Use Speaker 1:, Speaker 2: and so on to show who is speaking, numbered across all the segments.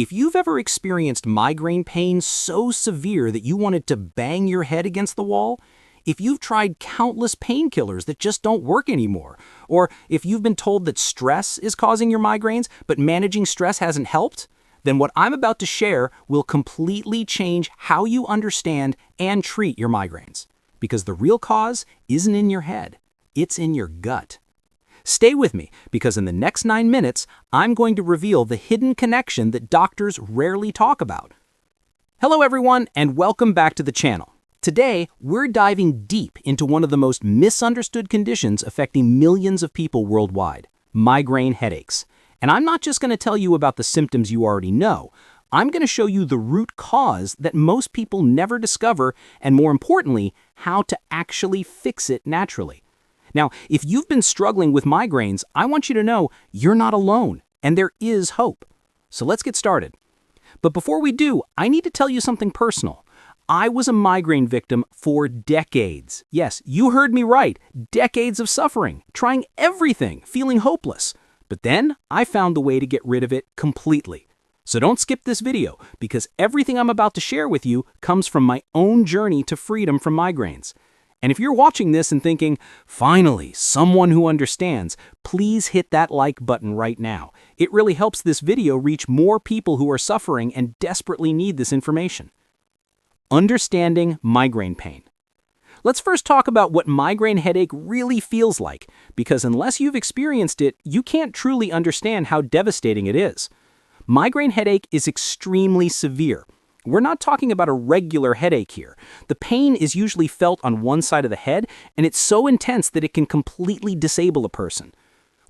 Speaker 1: If you've ever experienced migraine pain so severe that you wanted to bang your head against the wall, if you've tried countless painkillers that just don't work anymore, or if you've been told that stress is causing your migraines, but managing stress hasn't helped, then what I'm about to share will completely change how you understand and treat your migraines. Because the real cause isn't in your head, it's in your gut. Stay with me, because in the next 9 minutes, I'm going to reveal the hidden connection that doctors rarely talk about. Hello everyone, and welcome back to the channel. Today, we're diving deep into one of the most misunderstood conditions affecting millions of people worldwide, migraine headaches. And I'm not just going to tell you about the symptoms you already know. I'm going to show you the root cause that most people never discover, and more importantly, how to actually fix it naturally. Now, if you've been struggling with migraines, I want you to know you're not alone, and there is hope. So let's get started. But before we do, I need to tell you something personal. I was a migraine victim for decades. Yes, you heard me right, decades of suffering, trying everything, feeling hopeless. But then I found the way to get rid of it completely. So don't skip this video, because everything I'm about to share with you comes from my own journey to freedom from migraines. And if you're watching this and thinking, finally, someone who understands, please hit that like button right now. It really helps this video reach more people who are suffering and desperately need this information. Understanding migraine pain. Let's first talk about what migraine headache really feels like, because unless you've experienced it, you can't truly understand how devastating it is. Migraine headache is extremely severe. We're not talking about a regular headache here. The pain is usually felt on one side of the head, and it's so intense that it can completely disable a person.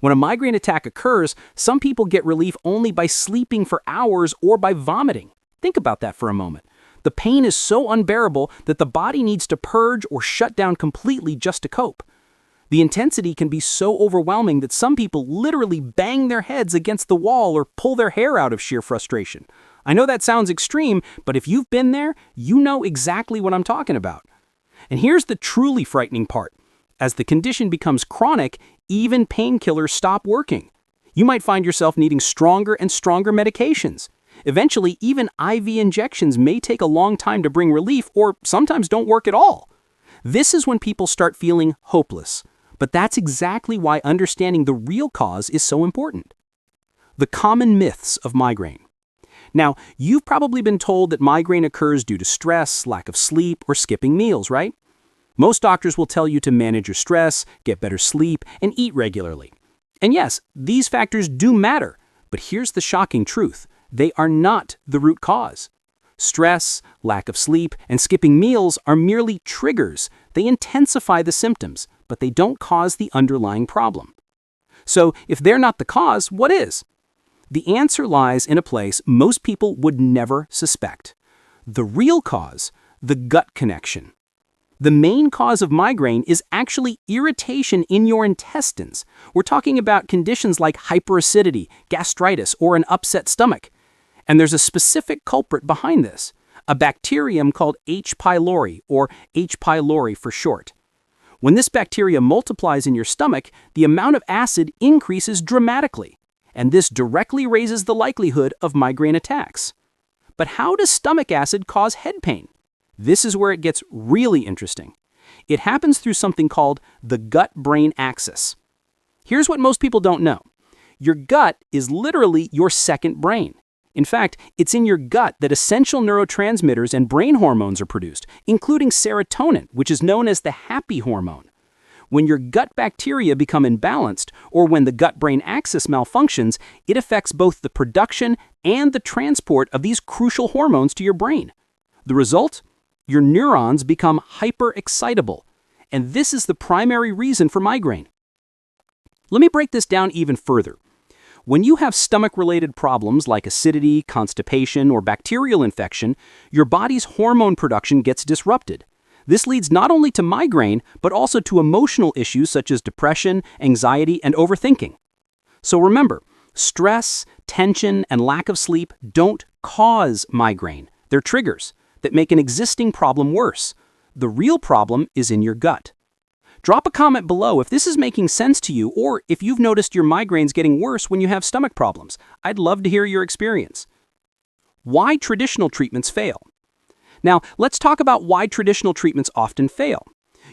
Speaker 1: When a migraine attack occurs, some people get relief only by sleeping for hours or by vomiting. Think about that for a moment. The pain is so unbearable that the body needs to purge or shut down completely just to cope. The intensity can be so overwhelming that some people literally bang their heads against the wall or pull their hair out of sheer frustration. I know that sounds extreme, but if you've been there, you know exactly what I'm talking about. And here's the truly frightening part. As the condition becomes chronic, even painkillers stop working. You might find yourself needing stronger and stronger medications. Eventually, even IV injections may take a long time to bring relief or sometimes don't work at all. This is when people start feeling hopeless. But that's exactly why understanding the real cause is so important. The common myths of migraine. Now, you've probably been told that migraine occurs due to stress, lack of sleep, or skipping meals, right? Most doctors will tell you to manage your stress, get better sleep, and eat regularly. And yes, these factors do matter, but here's the shocking truth. They are not the root cause. Stress, lack of sleep, and skipping meals are merely triggers. They intensify the symptoms, but they don't cause the underlying problem. So, if they're not the cause, what is? The answer lies in a place most people would never suspect. The real cause, the gut connection. The main cause of migraine is actually irritation in your intestines. We're talking about conditions like hyperacidity, gastritis, or an upset stomach. And there's a specific culprit behind this, a bacterium called H. pylori, or H. pylori for short. When this bacteria multiplies in your stomach, the amount of acid increases dramatically. And this directly raises the likelihood of migraine attacks. But how does stomach acid cause head pain? This is where it gets really interesting. It happens through something called the gut-brain axis. Here's what most people don't know. Your gut is literally your second brain. In fact, it's in your gut that essential neurotransmitters and brain hormones are produced, including serotonin, which is known as the happy hormone. When your gut bacteria become imbalanced, or when the gut-brain axis malfunctions, it affects both the production and the transport of these crucial hormones to your brain. The result? Your neurons become hyperexcitable, and this is the primary reason for migraine. Let me break this down even further. When you have stomach-related problems like acidity, constipation, or bacterial infection, your body's hormone production gets disrupted. This leads not only to migraine, but also to emotional issues such as depression, anxiety, and overthinking. So remember, stress, tension, and lack of sleep don't cause migraine. They're triggers that make an existing problem worse. The real problem is in your gut. Drop a comment below if this is making sense to you or if you've noticed your migraines getting worse when you have stomach problems. I'd love to hear your experience. Why traditional treatments fail. Now, let's talk about why traditional treatments often fail.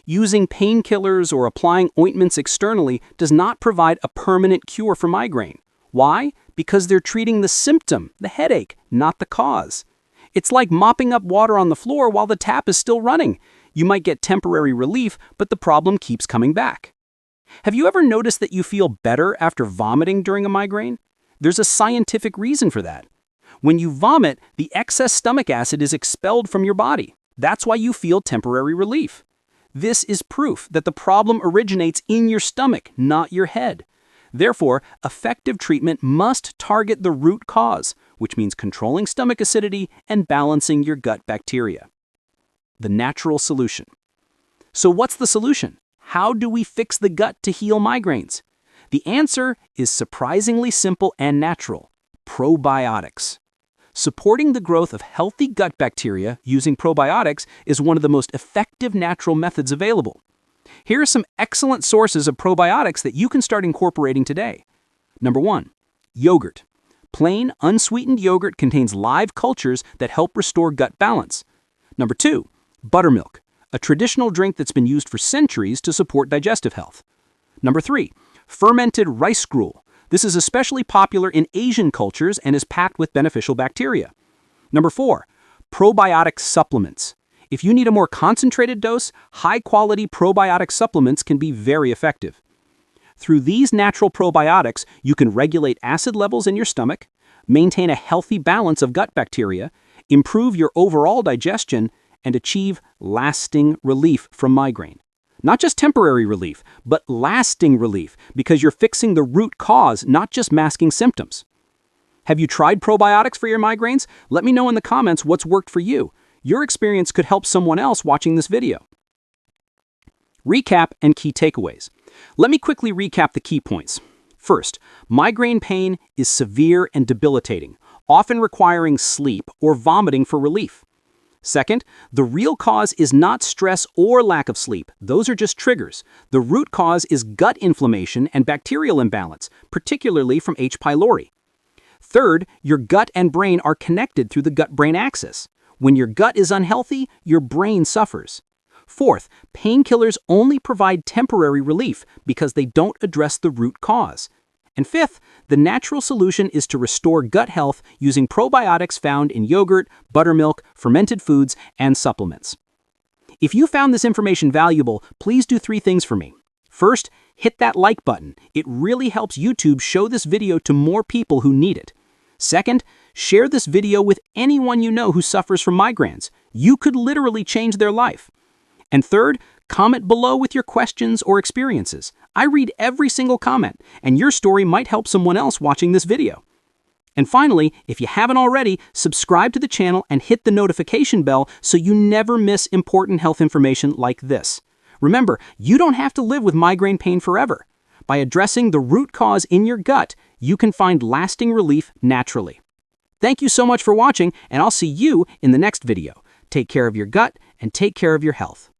Speaker 1: Using painkillers or applying ointments externally does not provide a permanent cure for migraine. Why? Because they're treating the symptom, the headache, not the cause. It's like mopping up water on the floor while the tap is still running. You might get temporary relief, but the problem keeps coming back. Have you ever noticed that you feel better after vomiting during a migraine? There's a scientific reason for that. When you vomit, the excess stomach acid is expelled from your body. That's why you feel temporary relief. This is proof that the problem originates in your stomach, not your head. Therefore, effective treatment must target the root cause, which means controlling stomach acidity and balancing your gut bacteria. The natural solution. So what's the solution? How do we fix the gut to heal migraines? The answer is surprisingly simple and natural: probiotics. Supporting the growth of healthy gut bacteria using probiotics is one of the most effective natural methods available. Here are some excellent sources of probiotics that you can start incorporating today. Number 1, yogurt. Plain, unsweetened yogurt contains live cultures that help restore gut balance. Number 2, buttermilk, a traditional drink that's been used for centuries to support digestive health. Number 3, fermented rice gruel. This is especially popular in Asian cultures and is packed with beneficial bacteria. Number 4, probiotic supplements. If you need a more concentrated dose, high-quality probiotic supplements can be very effective. Through these natural probiotics, you can regulate acid levels in your stomach, maintain a healthy balance of gut bacteria, improve your overall digestion, and achieve lasting relief from migraine. Not just temporary relief, but lasting relief, because you're fixing the root cause, not just masking symptoms. Have you tried probiotics for your migraines? Let me know in the comments what's worked for you. Your experience could help someone else watching this video. Recap and key takeaways. Let me quickly recap the key points. First, migraine pain is severe and debilitating, often requiring sleep or vomiting for relief. Second, the real cause is not stress or lack of sleep. Those are just triggers. The root cause is gut inflammation and bacterial imbalance, particularly from H. pylori. Third, your gut and brain are connected through the gut-brain axis. When your gut is unhealthy, your brain suffers. Fourth, painkillers only provide temporary relief because they don't address the root cause. And fifth, the natural solution is to restore gut health using probiotics found in yogurt, buttermilk, fermented foods, and supplements. If you found this information valuable, please do 3 things for me. First, hit that like button. It really helps YouTube show this video to more people who need it. Second, share this video with anyone you know who suffers from migraines. You could literally change their life. And third, comment below with your questions or experiences. I read every single comment, and your story might help someone else watching this video. And finally, if you haven't already, subscribe to the channel and hit the notification bell so you never miss important health information like this. Remember, you don't have to live with migraine pain forever. By addressing the root cause in your gut, you can find lasting relief naturally. Thank you so much for watching, and I'll see you in the next video. Take care of your gut and take care of your health.